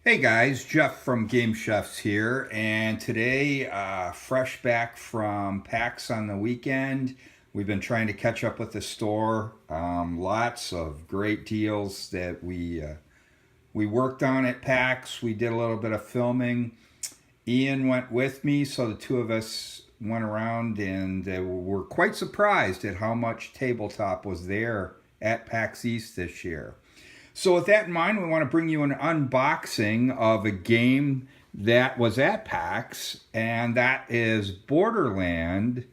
Hey guys, Jeff from Gamechefs here, and today, fresh back from PAX on the weekend. We've been trying to catch up with the store. Lots of great deals that we worked on at PAX. We did a little bit of filming. Ian went with me, so the two of us went around and were quite surprised at how much tabletop was there at PAX East this year. So with that in mind, we want to bring you an unboxing of a game that was at PAX, and that is Borderlands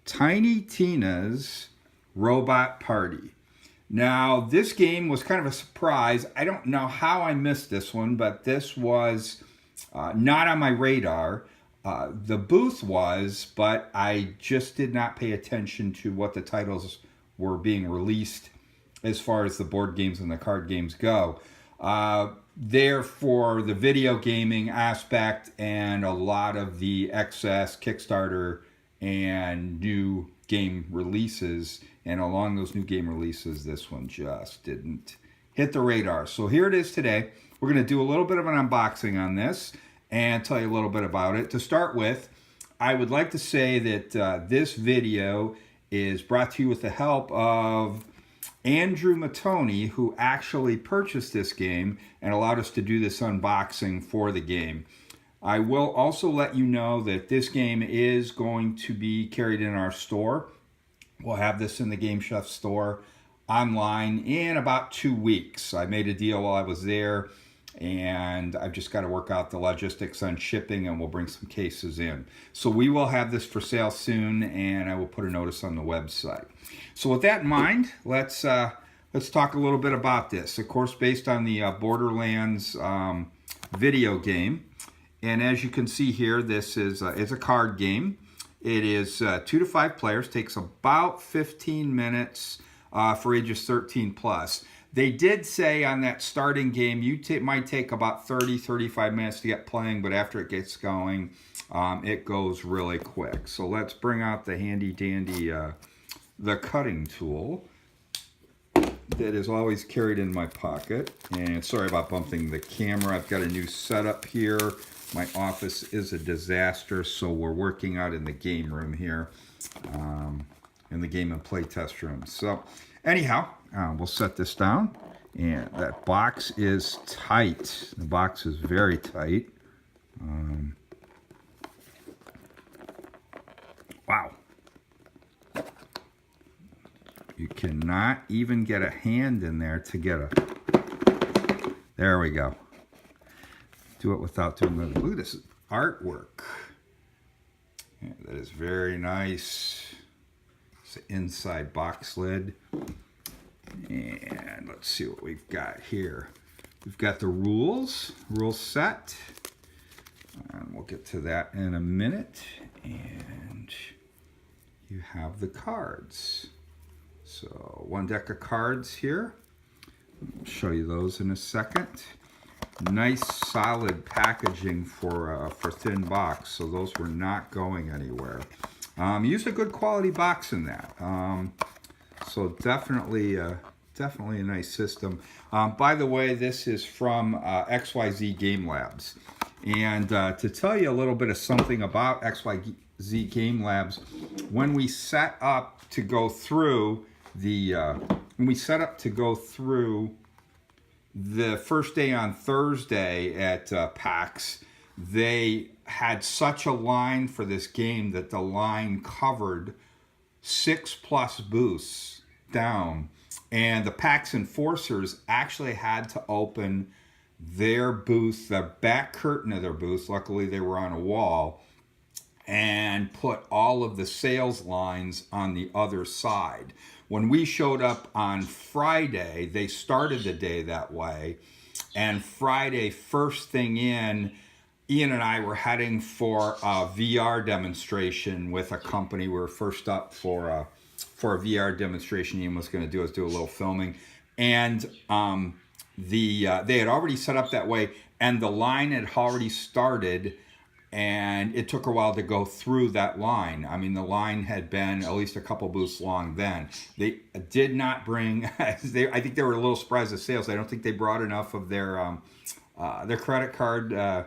Tiny Tina's Robot Party. Now, this game was kind of a surprise. I don't know how I missed this one, but this was not on my radar. The booth was, but I just did not pay attention to what the titles were being released as far as the board games and the card games go. There for the video gaming aspect and a lot of the excess Kickstarter and new game releases. And along those new game releases, this one just didn't hit the radar. So here it is today. We're going to do a little bit of an unboxing on this and tell you a little bit about it. To start with, I would like to say that this video is brought to you with the help of Andrew Matoni, who actually purchased this game and allowed us to do this unboxing for the game. I will also let you know that this game is going to be carried in our store. We'll have this in the Gamechefs store online in about 2 weeks. I made a deal while I was there, and I've just got to work out the logistics on shipping, and we'll bring some cases in. So we will have this for sale soon, and I will put a notice on the website. So with that in mind, let's talk a little bit about this. Of course, based on the Borderlands video game, and as you can see here, this is it's a card game. It is 2 to 5 players. Takes about 15 minutes for ages 13 plus. They did say on that starting game, might take about 30-35 minutes to get playing, but after it gets going, it goes really quick. So let's bring out the handy-dandy the cutting tool that is always carried in my pocket. And sorry about bumping the camera. I've got a new setup here. My office is a disaster, so we're working out in the game room here, in the game and play test room. So anyhow, we'll set this down, and that box is tight. The box is very tight. Wow. You cannot even get a hand in there to get a... There we go. Do it without doing the... Look at this artwork. Yeah, that is very nice. It's an inside box lid. And let's see what we've got here. We've got the rule set. And we'll get to that in a minute. And you have the cards. So 1 deck of cards here. I'll show you those in a second. Nice solid packaging for thin box, so those were not going anywhere. Used a good quality box in that. So definitely a nice system. By the way, this is from XYZ Game Labs. And to tell you a little bit of something about XYZ Game Labs, when we set up to go through the the first day on Thursday at PAX, they had such a line for this game that the line covered 6+ booths down, and the PAX enforcers actually had to open their booth, the back curtain of their booth, luckily they were on a wall, and put all of the sales lines on the other side. When we showed up on Friday, they started the day that way, and Friday, first thing in, Ian and I were heading for a VR demonstration with a company. We were first up for a VR demonstration Ian was going to do, a little filming, and they had already set up that way, and the line had already started, and it took a while to go through that line. I mean, the line had been at least a couple booths long then. They did not bring, I think they were a little surprised at sales. I don't think they brought enough of their their credit card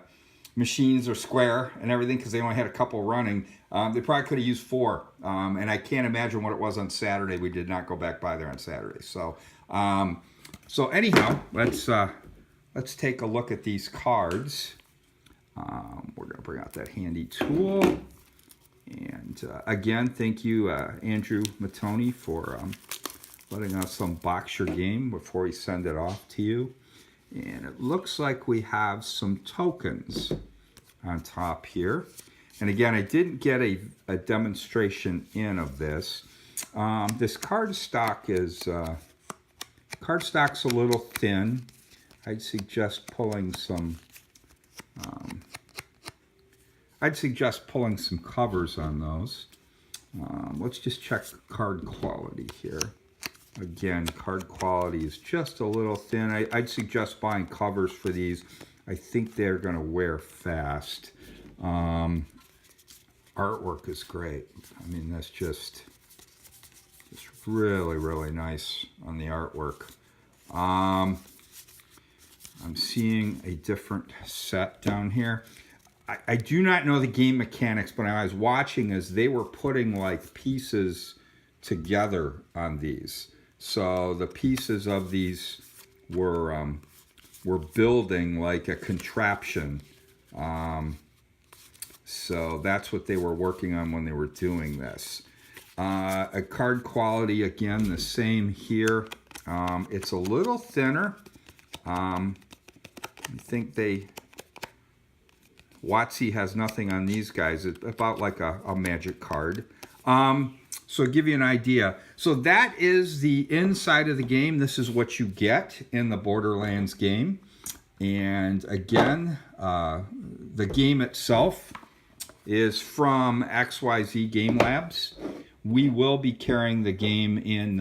machines are square and everything because they only had a couple running. They probably could have used 4, and I can't imagine what it was on Saturday. We did not go back by there on Saturday. So anyhow, let's take a look at these cards. We're going to bring out that handy tool. And again, thank you, Andrew Matoni, for letting us unbox your game before we send it off to you. And it looks like we have some tokens on top here. And again, I didn't get a demonstration in of this. This cardstock's a little thin. I'd suggest pulling some covers on those. Let's just check card quality here. Again, card quality is just a little thin. I'd suggest buying covers for these. I think they're going to wear fast. Artwork is great. I mean, that's just really, really nice on the artwork. I'm seeing a different set down here. I do not know the game mechanics, but I was watching as they were putting like pieces together on these. So the pieces of these were building like a contraption. So that's what they were working on when they were doing this. A card quality, again, the same here. It's a little thinner. I think WotC has nothing on these guys. It's about like a magic card. So to give you an idea. So that is the inside of the game. This is what you get in the Borderlands game. And again, the game itself is from XYZ Game Labs. We will be carrying the game in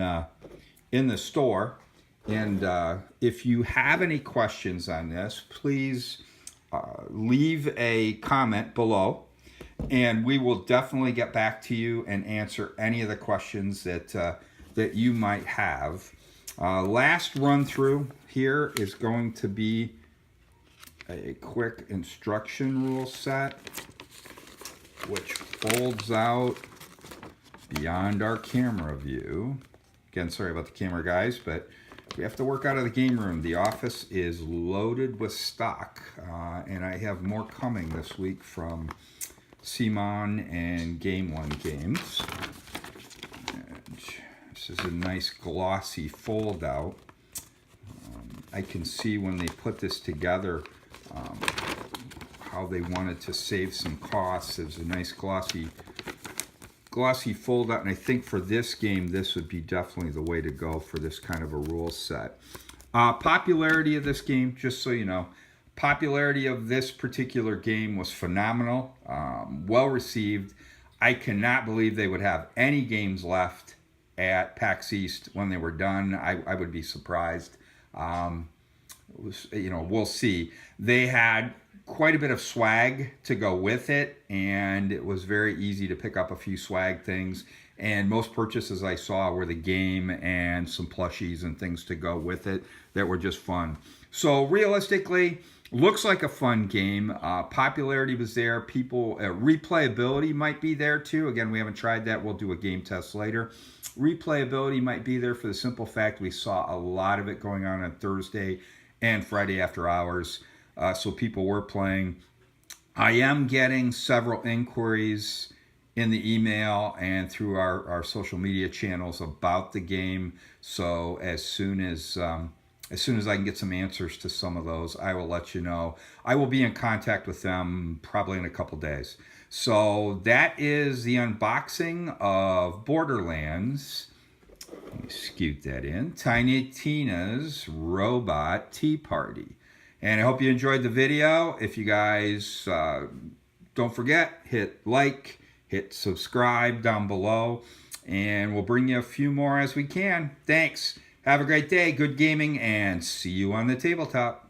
the store. And if you have any questions on this, please leave a comment below. And we will definitely get back to you and answer any of the questions that you might have. Last run through here is going to be a quick instruction rule set, which folds out beyond our camera view. Again, sorry about the camera guys, but we have to work out of the game room. The office is loaded with stock, and I have more coming this week from Simon and Game One Games. And this is a nice glossy fold out. I can see when they put this together how they wanted to save some costs. There's a nice glossy fold out, and I think for this game this would be definitely the way to go for this kind of a rule set. Popularity of this game, just so you know, popularity of this particular game was phenomenal, well received. I cannot believe they would have any games left at PAX East when they were done. I would be surprised. We'll see. They had quite a bit of swag to go with it, and it was very easy to pick up a few swag things. And most purchases I saw were the game and some plushies and things to go with it that were just fun. So realistically, looks like a fun game. Popularity was there. People, replayability might be there too. Again, we haven't tried that. We'll do a game test later. Replayability might be there for the simple fact we saw a lot of it going on Thursday and Friday after hours. So people were playing. I am getting several inquiries in the email and through our social media channels about the game. So as soon as I can get some answers to some of those, I will let you know. I will be in contact with them probably in a couple days. So that is the unboxing of Borderlands. Let me scoot that in. Tiny Tina's Robot Tea Party. And I hope you enjoyed the video. If you guys don't forget, hit like, hit subscribe down below, and we'll bring you a few more as we can. Thanks. Have a great day, good gaming, and see you on the tabletop.